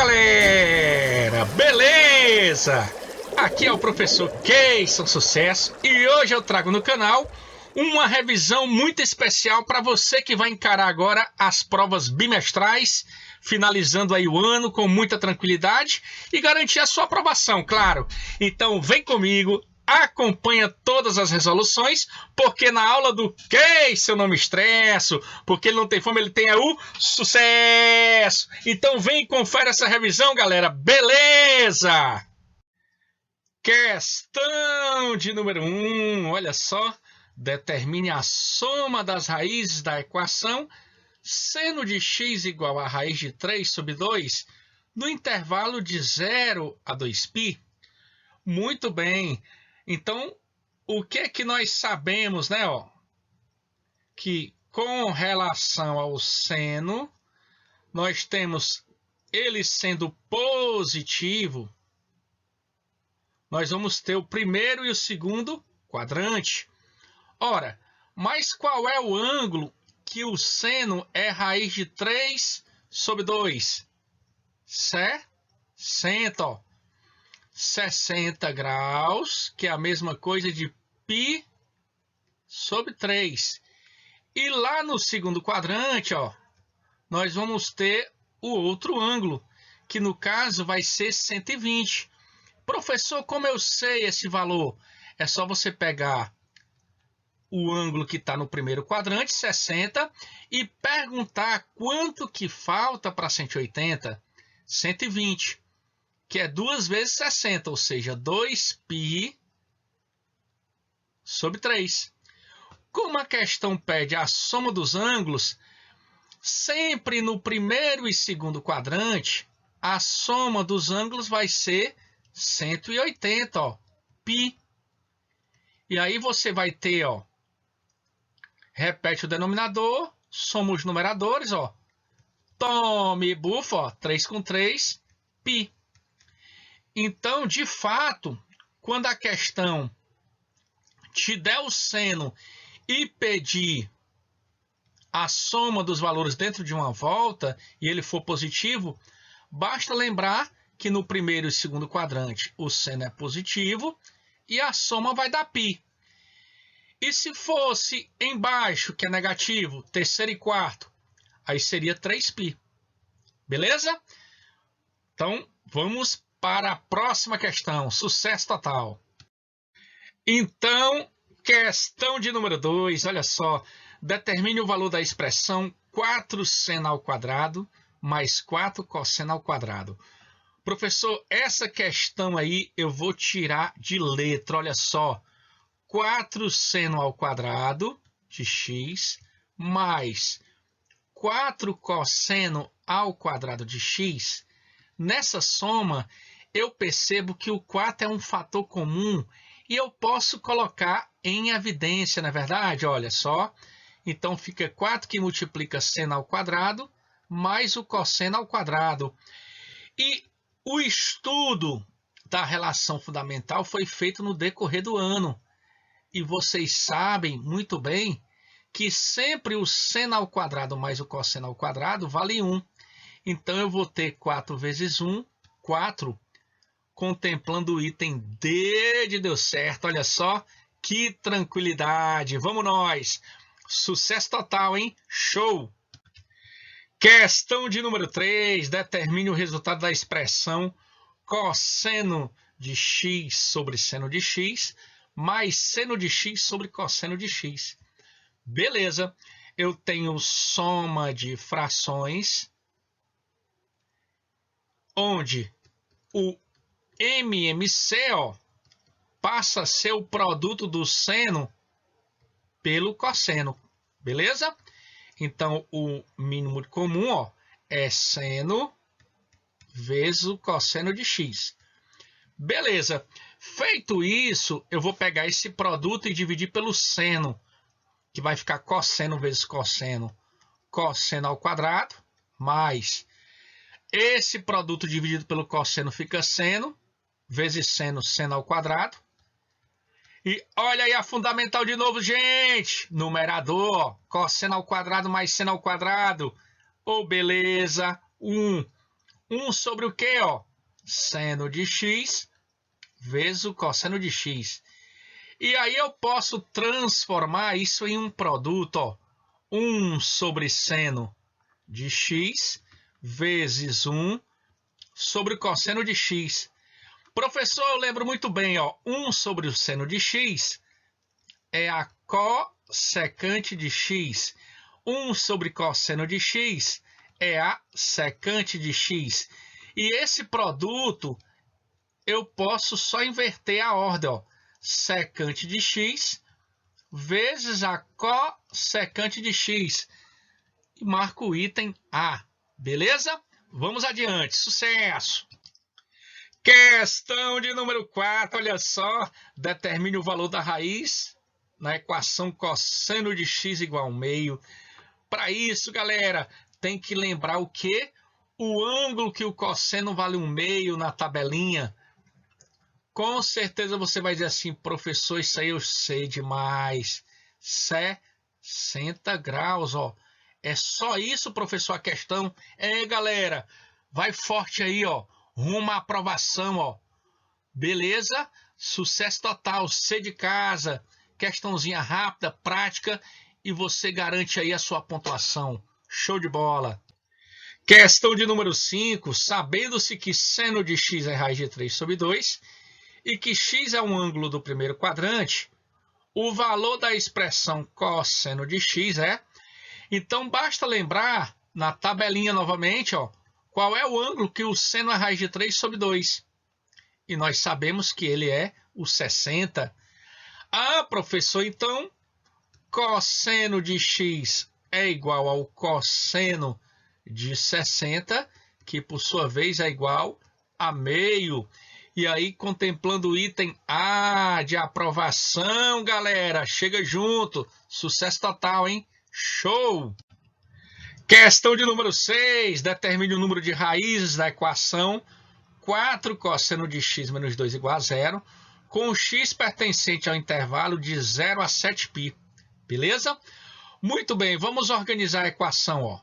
galera! Beleza? Aqui é o professor Keyson Sucesso e hoje eu trago no canal uma revisão muito especial para você que vai encarar agora as provas bimestrais, finalizando aí o ano com muita tranquilidade e garantir a sua aprovação, claro. Então vem comigo, acompanha todas as resoluções, porque na aula do Keyson eu não me estresso, porque ele não tem fome, ele tem o sucesso. Então vem e confere essa revisão, galera. Beleza? Questão de número 1, olha só. Determine a soma das raízes da equação seno de x igual a raiz de 3 sobre 2 no intervalo de 0 a 2π. Muito bem. Então, o que é que nós sabemos, né? Que com relação ao seno, nós temos ele sendo positivo, nós vamos ter o primeiro e o segundo quadrante. Ora, mas qual é o ângulo que o seno é raiz de 3 sobre 2? 60, ó. 60 graus, que é a mesma coisa de π sobre 3. E lá no segundo quadrante, ó, nós vamos ter o outro ângulo, que no caso vai ser 120. Professor, como eu sei esse valor? É só você pegar o ângulo que está no primeiro quadrante, 60, e perguntar quanto que falta para 180. 120, que é 2 vezes 60, ou seja, 2π sobre 3. Como a questão pede a soma dos ângulos, sempre no primeiro e segundo quadrante, a soma dos ângulos vai ser 180, ó, π. E aí você vai ter, ó, repete o denominador, soma os numeradores, ó. Tome bufa, ó, 3 com 3, π. Então, de fato, quando a questão te der o seno e pedir a soma dos valores dentro de uma volta, e ele for positivo, basta lembrar que no primeiro e segundo quadrante o seno é positivo e a soma vai dar π. E se fosse embaixo, que é negativo, terceiro e quarto, aí seria 3π. Beleza? Então, vamos para a próxima questão. Sucesso total. Então, questão de número 2, olha só. Determine o valor da expressão 4 seno ao quadrado mais 4 cosseno ao quadrado. Professor, essa questão aí eu vou tirar de letra, olha só. 4 seno ao quadrado de x mais 4 cosseno ao quadrado de x. Nessa soma, eu percebo que o 4 é um fator comum e eu posso colocar em evidência, não é verdade? Olha só. Então, fica 4 que multiplica seno ao quadrado mais o cosseno ao quadrado. E o estudo da relação fundamental foi feito no decorrer do ano. E vocês sabem muito bem que sempre o seno ao quadrado mais o cosseno ao quadrado vale 1. Então, eu vou ter 4 vezes 1, 4, contemplando o item D de deu certo. Olha só, que tranquilidade. Vamos nós. Sucesso total, hein? Show! Questão de número 3. Determine o resultado da expressão cosseno de x sobre seno de x mais seno de x sobre cosseno de x. Beleza. Eu tenho soma de frações, onde o MMC, ó, passa a ser o produto do seno pelo cosseno, beleza? Então, o mínimo comum, ó, é seno vezes o cosseno de x. Beleza. Feito isso, eu vou pegar esse produto e dividir pelo seno, que vai ficar cosseno vezes cosseno, cosseno ao quadrado, mais esse produto dividido pelo cosseno fica seno, vezes seno, seno ao quadrado. E olha aí a fundamental de novo, gente. Numerador, cosseno ao quadrado mais seno ao quadrado. Oh, beleza. 1 1 sobre o quê, ó? Seno de x vezes o cosseno de x. E aí eu posso transformar isso em um produto, ó. 1 sobre seno de x vezes 1 sobre o cosseno de x. Professor, eu lembro muito bem, ó, 1 sobre o seno de x é a cossecante de x. 1 sobre cosseno de x é a secante de x. E esse produto, eu posso só inverter a ordem, ó. Secante de x vezes a cossecante de x. E marco o item A. Beleza? Vamos adiante. Sucesso! Questão de número 4. Olha só. Determine o valor da raiz na equação cosseno de x igual a meio. Para isso, galera, tem que lembrar o quê? O ângulo que o cosseno vale 1/2 na tabelinha. Com certeza você vai dizer assim, professor, isso aí eu sei demais. 60 graus, ó. É só isso, professor, a questão. Galera, vai forte aí, ó. Rumo à aprovação, ó. Beleza? Sucesso total, C de casa. Questãozinha rápida, prática, e você garante aí a sua pontuação. Show de bola. Questão de número 5. Sabendo-se que seno de x é raiz de 3 sobre 2 e que x é um ângulo do primeiro quadrante, o valor da expressão cosseno de x é... Então, basta lembrar, na tabelinha novamente, ó, qual é o ângulo que o seno é raiz de 3 sobre 2. E nós sabemos que ele é o 60. Ah, professor, então, cosseno de x é igual ao cosseno de 60, que por sua vez é igual a meio. E aí, contemplando o item A de aprovação, galera, chega junto. Sucesso total, hein? Show! Questão de número 6. Determine o número de raízes da equação 4 cosseno de x menos 2 igual a 0, com o x pertencente ao intervalo de 0 a 7π. Beleza? Muito bem, vamos organizar a equação, ó.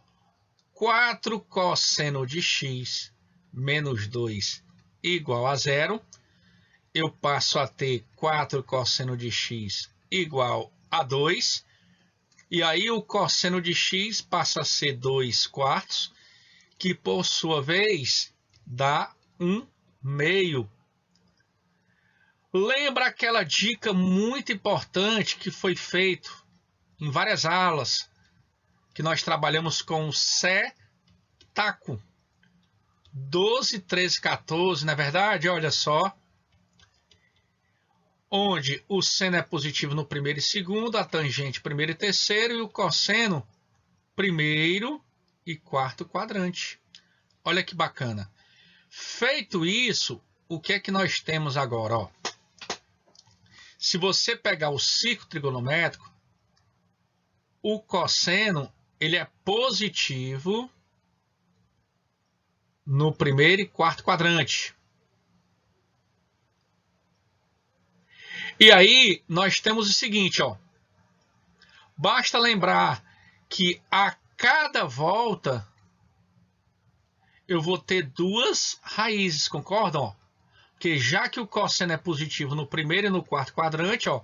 4 cosseno de x menos 2 igual a 0. Eu passo a ter 4 cosseno de x igual a 2. E aí o cosseno de x passa a ser 2 quartos, que por sua vez dá 1/2. Lembra aquela dica muito importante que foi feito em várias aulas, que nós trabalhamos com o setaco 12, 13, 14, não é verdade? Olha só. Onde o seno é positivo no primeiro e segundo, a tangente primeiro e terceiro, e o cosseno primeiro e quarto quadrante. Olha que bacana. Feito isso, o que é que nós temos agora? Ó? Se você pegar o círculo trigonométrico, o cosseno ele é positivo no primeiro e quarto quadrante. E aí nós temos o seguinte, ó. Basta lembrar que a cada volta eu vou ter duas raízes, concordam? Porque já que o cosseno é positivo no primeiro e no quarto quadrante, ó,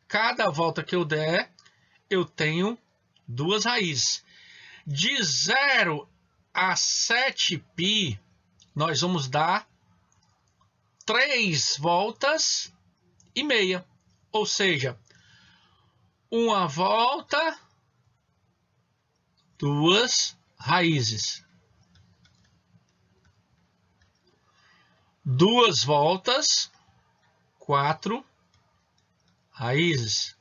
cada volta que eu der, eu tenho duas raízes. De 0 a 7π, nós vamos dar 3 voltas e meia. Ou seja, uma volta, duas raízes. Duas voltas, 4 raízes.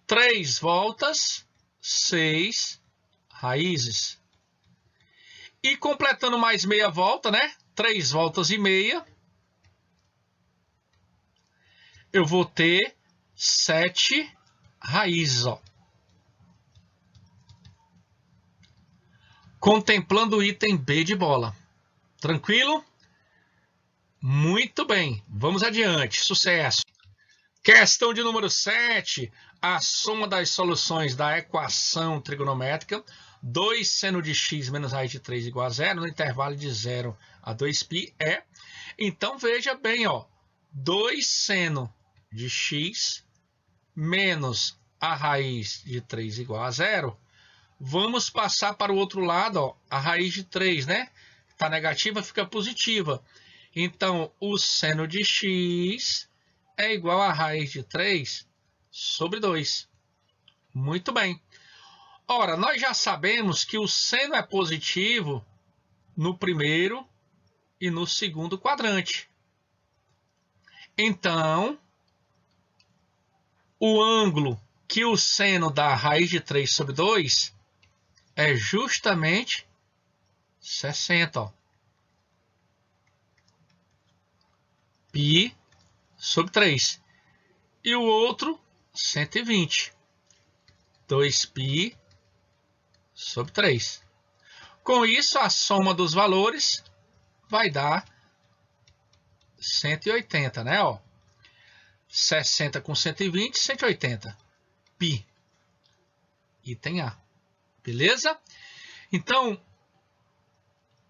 3 voltas, 6 raízes. E completando mais meia volta, né? 3 voltas e meia. Eu vou ter 7 raízes, ó. Contemplando o item B de bola. Tranquilo? Muito bem. Vamos adiante. Sucesso. Questão de número 7. A soma das soluções da equação trigonométrica 2 seno de x menos raiz de 3 igual a 0 no intervalo de 0 a 2π é... Então, veja bem, ó, 2 seno de x menos a raiz de 3 igual a 0. Vamos passar para o outro lado, ó, a raiz de 3, né? Está negativa, fica positiva. Então, o seno de x é igual a raiz de 3 sobre 2. Muito bem. Ora, nós já sabemos que o seno é positivo no primeiro e no segundo quadrante. Então, o ângulo que o seno dá raiz de 3 sobre 2 é justamente 60, ó. Π sobre 3. E o outro, 120. 2π sobre 3. Com isso, a soma dos valores vai dar 180, né? Ó, 60 com 120, 180. Π. Item A. Beleza? Então,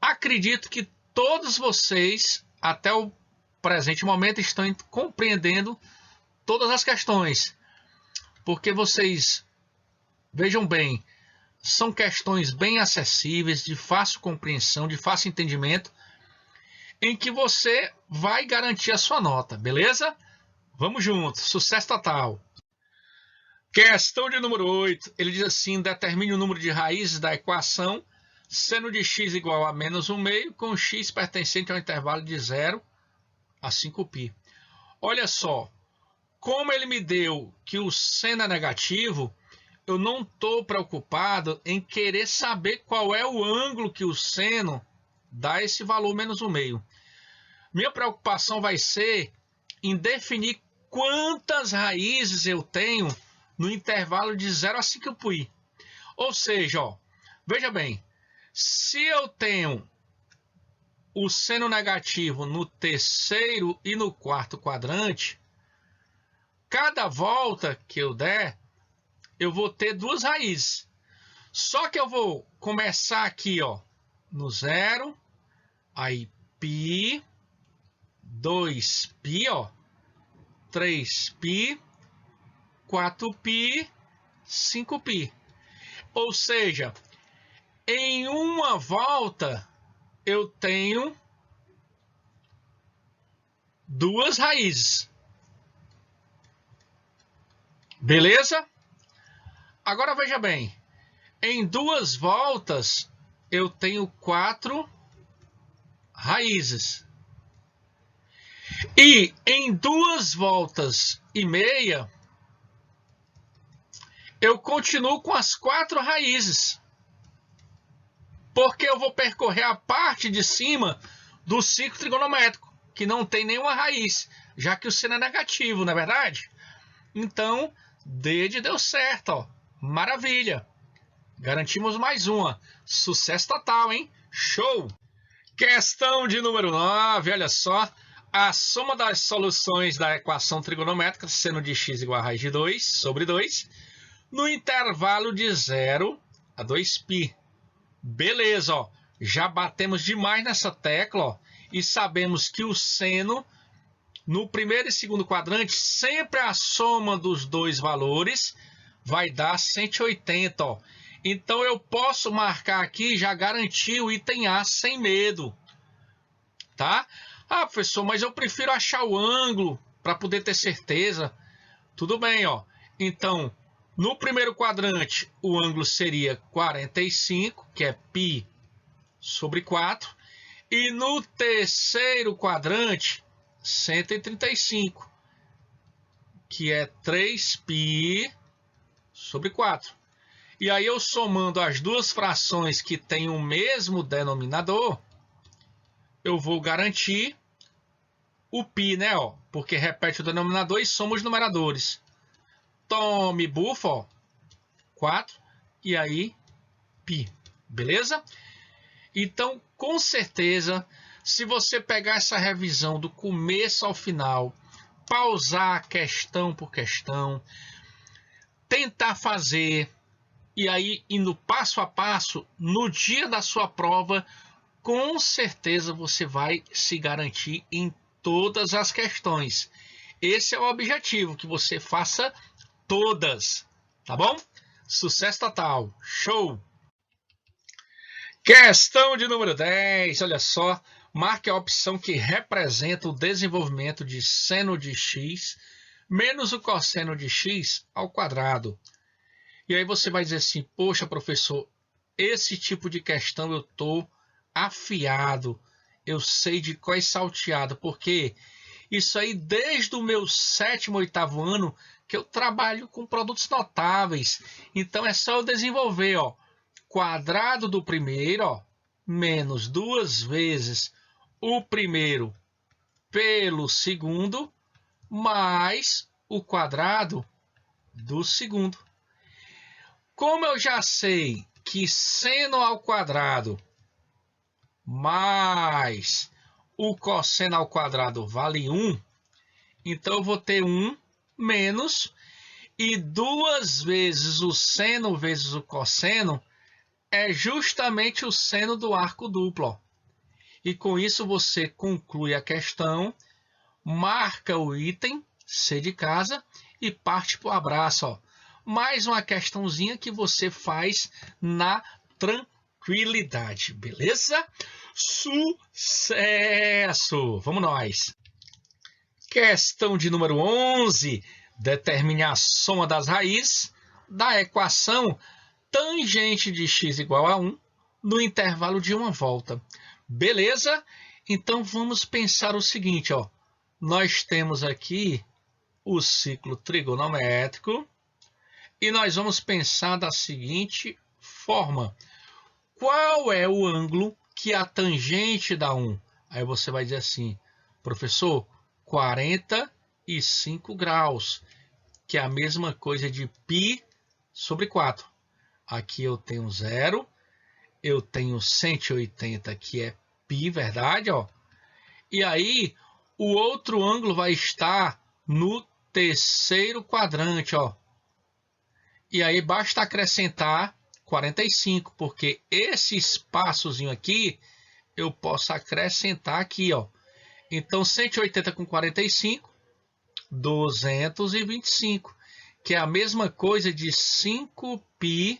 acredito que todos vocês, até o presente momento, estão compreendendo todas as questões. Porque vocês, vejam bem, são questões bem acessíveis, de fácil compreensão, de fácil entendimento, em que você vai garantir a sua nota, beleza? Vamos juntos, sucesso total! Questão de número 8, ele diz assim, determine o número de raízes da equação seno de x igual a menos 1/2 com x pertencente ao intervalo de 0 a 5π. Olha só, como ele me deu que o seno é negativo, eu não estou preocupado em querer saber qual é o ângulo que o seno dá esse valor menos 1/2. Minha preocupação vai ser em definir quantas raízes eu tenho no intervalo de 0 a 5π. Ou seja, ó, veja bem, se eu tenho o seno negativo no terceiro e no quarto quadrante, cada volta que eu der, eu vou ter duas raízes. Só que eu vou começar aqui, ó, no 0, aí π, 2π, ó, 3π, 4π, 5π. Ou seja, em uma volta eu tenho duas raízes. Beleza? Agora veja bem, em duas voltas eu tenho 4 raízes. E em 2 voltas e meia eu continuo com as 4 raízes. Porque eu vou percorrer a parte de cima do círculo trigonométrico, que não tem nenhuma raiz, já que o seno é negativo, não é verdade? Então, D deu certo, ó. Maravilha! Garantimos mais uma. Sucesso total, hein? Show! Questão de número 9, olha só. A soma das soluções da equação trigonométrica seno de x igual a raiz de 2 sobre 2 no intervalo de 0 a 2π. Beleza, ó. Já batemos demais nessa tecla, ó, e sabemos que o seno no primeiro e segundo quadrante, sempre a soma dos dois valores vai dar 180. Ó. Então, eu posso marcar aqui e já garantir o item A sem medo. Tá? Ah, professor, mas eu prefiro achar o ângulo para poder ter certeza. Tudo bem, ó. Então, no primeiro quadrante, o ângulo seria 45, que é π sobre 4. E no terceiro quadrante, 135, que é 3π sobre 4. E aí eu somando as duas frações que têm o mesmo denominador, eu vou garantir o π, né? Ó, porque repete o denominador e soma os numeradores. Tome bufa, ó, 4, e aí π, beleza? Então, com certeza, se você pegar essa revisão do começo ao final, pausar questão por questão, tentar fazer, e aí indo passo a passo, no dia da sua prova, com certeza você vai se garantir em todas as questões. Esse é o objetivo, que você faça todas, tá bom? Sucesso total, show! Questão de número 10, olha só, marque a opção que representa o desenvolvimento de seno de x menos o cosseno de x ao quadrado. E aí você vai dizer assim, poxa, professor, esse tipo de questão eu estou afiado, eu sei de cor e salteado, porque isso aí desde o meu 7º, 8º ano que eu trabalho com produtos notáveis. Então é só eu desenvolver, ó, quadrado do primeiro, ó, menos 2 vezes o primeiro pelo segundo, mais o quadrado do segundo. Como eu já sei que seno ao quadrado mais o cosseno ao quadrado vale 1, então eu vou ter 1 menos, e 2 vezes o seno vezes o cosseno é justamente o seno do arco duplo. Ó. E com isso você conclui a questão, marca o item C de casa e parte para o abraço. Ó. Mais uma questãozinha que você faz na tranquilidade, beleza? Sucesso! Vamos nós! Questão de número 11. Determine a soma das raízes da equação tangente de x igual a 1 no intervalo de uma volta. Beleza? Então vamos pensar o seguinte, ó. Nós temos aqui o ciclo trigonométrico e nós vamos pensar da seguinte forma. Qual é o ângulo que a tangente dá 1? Aí você vai dizer assim, professor, 45 graus, que é a mesma coisa de π sobre 4. Aqui eu tenho 0, eu tenho 180, que é π, verdade? Ó. E aí, o outro ângulo vai estar no terceiro quadrante. Ó. E aí, basta acrescentar 45, porque esse espaçozinho aqui, eu posso acrescentar aqui. Ó. Então, 180 com 45, 225, que é a mesma coisa de 5π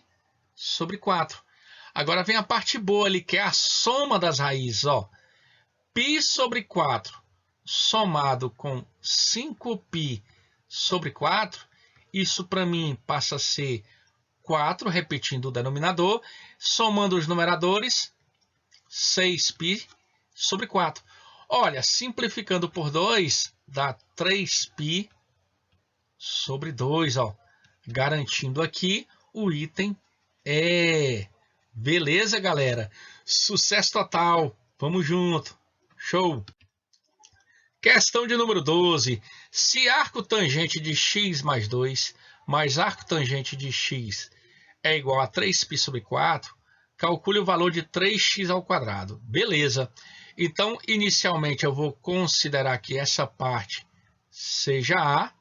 sobre 4. Agora vem a parte boa ali, que é a soma das raízes. Ó. π sobre 4 somado com 5π sobre 4, isso para mim passa a ser 4, repetindo o denominador, somando os numeradores, 6π sobre 4. Olha, simplificando por 2, dá 3π sobre 2, ó, garantindo aqui o item E. Beleza, galera? Sucesso total. Vamos junto. Show. Questão de número 12. Se arco tangente de x mais 2 mais arco tangente de x é igual a 3π sobre 4, calcule o valor de 3x ao quadrado. Beleza. Então, inicialmente, eu vou considerar que essa parte seja A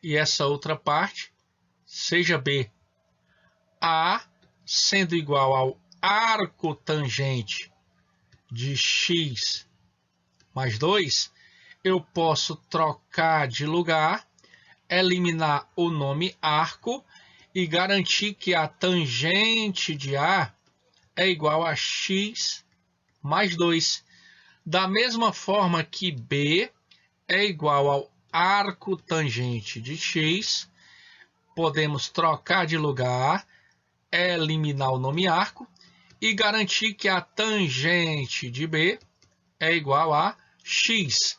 e essa outra parte seja B. A sendo igual ao arco tangente de x mais 2, eu posso trocar de lugar, eliminar o nome arco e garantir que a tangente de A é igual a x mais 2. Da mesma forma que B é igual ao arco tangente de x, podemos trocar de lugar, eliminar o nome arco e garantir que a tangente de B é igual a x.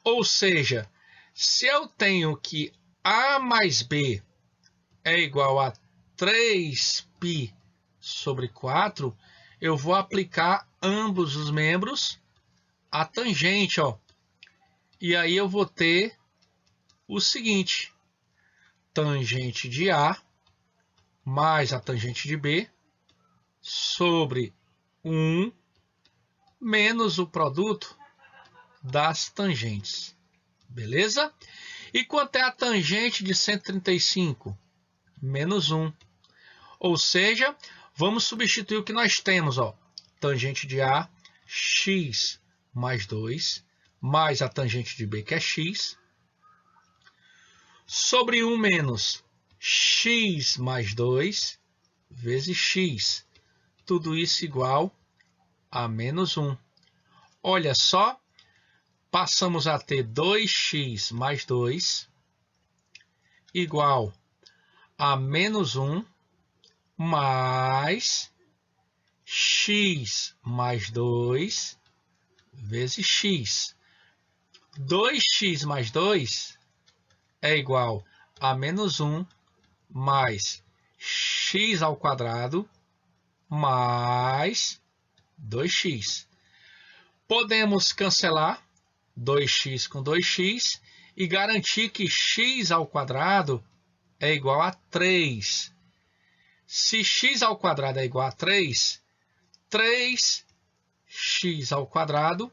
Ou seja, se eu tenho que A mais B é igual a 3π sobre 4, eu vou aplicar ambos os membros a tangente, ó. E aí eu vou ter o seguinte, tangente de A mais a tangente de B sobre 1 menos o produto das tangentes. Beleza? E quanto é a tangente de 135? Menos 1. Ou seja, vamos substituir o que nós temos, ó. Tangente de A, x mais 2, mais a tangente de B, que é x, sobre 1 menos x mais 2, vezes x. Tudo isso igual a menos 1. Olha só, passamos a ter 2x mais 2 igual a menos 1 mais x mais 2 vezes x. 2x mais 2 é igual a menos 1 mais x ao quadrado mais 2x. Podemos cancelar 2x com 2x e garantir que x ao quadrado é igual a 3. Se x ao quadrado é igual a 3, 3x ao quadrado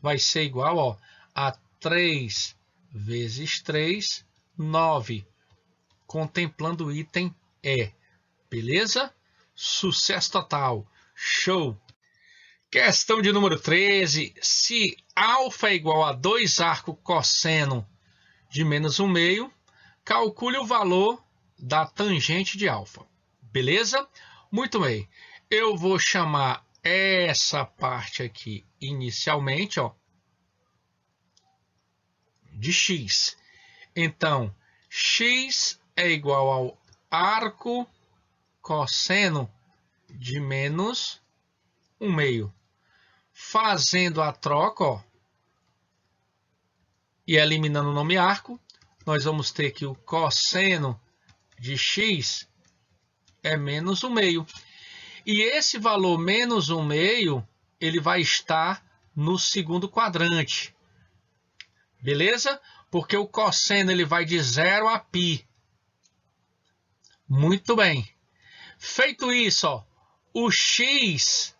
vai ser igual, ó, a 3 vezes 3, 9. Contemplando o item E. Beleza? Sucesso total. Show! Questão de número 13. Se alfa é igual a 2 arco cosseno de menos 1/2, calcule o valor da tangente de alfa. Beleza? Muito bem. Eu vou chamar essa parte aqui inicialmente, ó, de x. Então, x é igual ao arco cosseno de menos 1/2. Fazendo a troca, ó, e eliminando o nome arco, nós vamos ter que o cosseno de x é menos 1/2. E esse valor menos 1/2, ele vai estar no segundo quadrante. Beleza? Porque o cosseno ele vai de 0 a π. Muito bem. Feito isso, ó, o x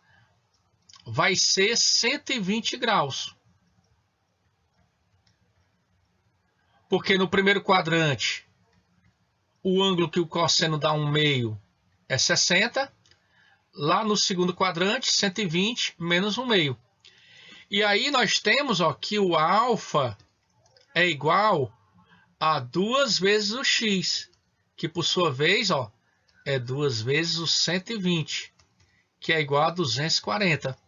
vai ser 120 graus. Porque no primeiro quadrante, o ângulo que o cosseno dá 1/2 é 60. Lá no segundo quadrante, 120 menos 1/2. E aí nós temos, ó, que o alfa é igual a 2 vezes o x, que por sua vez, ó, é 2 vezes o 120, que é igual a 240.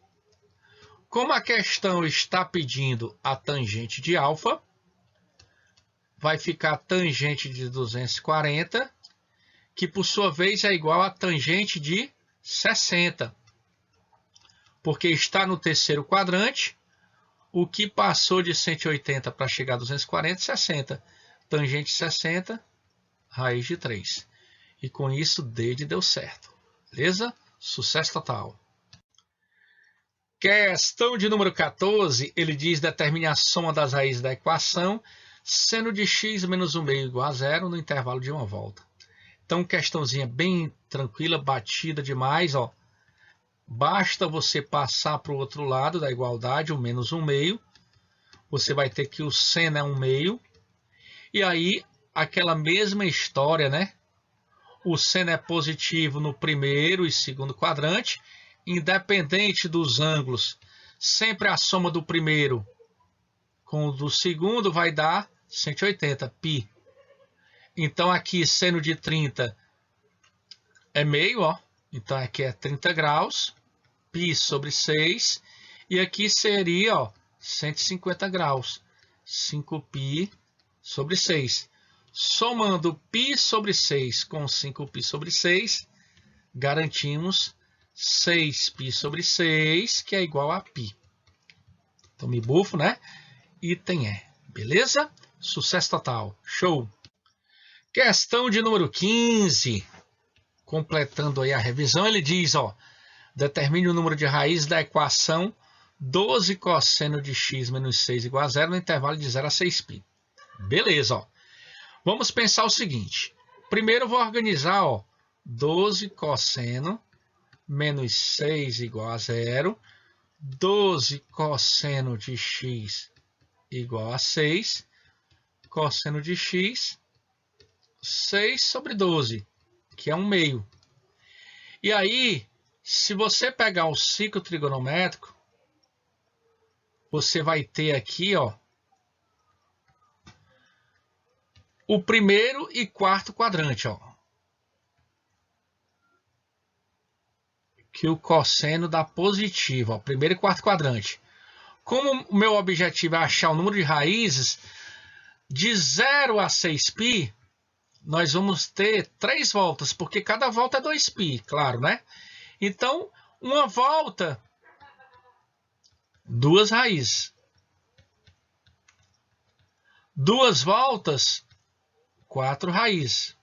Como a questão está pedindo a tangente de alfa, vai ficar a tangente de 240, que por sua vez é igual a tangente de 60. Porque está no terceiro quadrante, o que passou de 180 para chegar a 240 é 60. Tangente 60, raiz de 3. E com isso, D deu certo. Beleza? Sucesso total. Questão de número 14, ele diz: determine a soma das raízes da equação, seno de x menos 1/2 igual a 0 no intervalo de uma volta. Então, questãozinha bem tranquila, batida demais, ó. Basta você passar para o outro lado da igualdade, o menos 1/2. Você vai ter que o seno é 1/2. E aí, aquela mesma história, né? O seno é positivo no primeiro e segundo quadrante, independente dos ângulos. Sempre a soma do primeiro com o do segundo vai dar 180, π. Então, aqui, seno de 30 é meio, ó. Então, aqui é 30 graus, π sobre 6. E aqui seria, ó, 150 graus, 5π sobre 6. Somando π sobre 6 com 5π sobre 6, garantimos 6π sobre 6, que é igual a π. Então, me bufo, né? Item E. Beleza? Sucesso total. Show! Questão de número 15. Completando aí a revisão, ele diz, ó, determine o número de raízes da equação 12 cosseno de x menos 6 igual a 0 no intervalo de 0 a 6π. Beleza, ó. Vamos pensar o seguinte. Primeiro eu vou organizar, ó, 12 cosseno menos 6 igual a 0. 12 cosseno de x igual a 6 cosseno de x, 6 sobre 12, que é 1/2. E aí, se você pegar o ciclo trigonométrico, você vai ter aqui, ó, o primeiro e quarto quadrante, ó. Que o cosseno dá positivo, ó, primeiro e quarto quadrante. Como o meu objetivo é achar o número de raízes, de 0 a 6π, nós vamos ter 3 voltas, porque cada volta é 2π, claro, né? Então, uma volta, 2 raízes. 2 voltas, 4 raízes.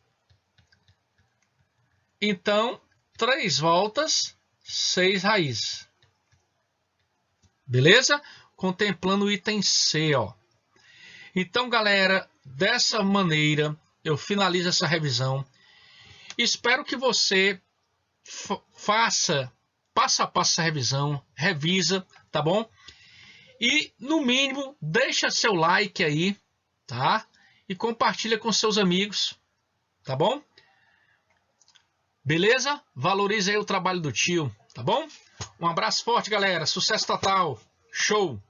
Então, 3 voltas, 6 raízes. Beleza? Contemplando o item C, ó. Então, galera, dessa maneira eu finalizo essa revisão. Espero que você faça passo a passo essa revisão, revisa, tá bom? E, no mínimo, deixa seu like aí, tá? E compartilha com seus amigos, tá bom? Beleza? Valorize aí o trabalho do tio, tá bom? Um abraço forte, galera. Sucesso total. Show!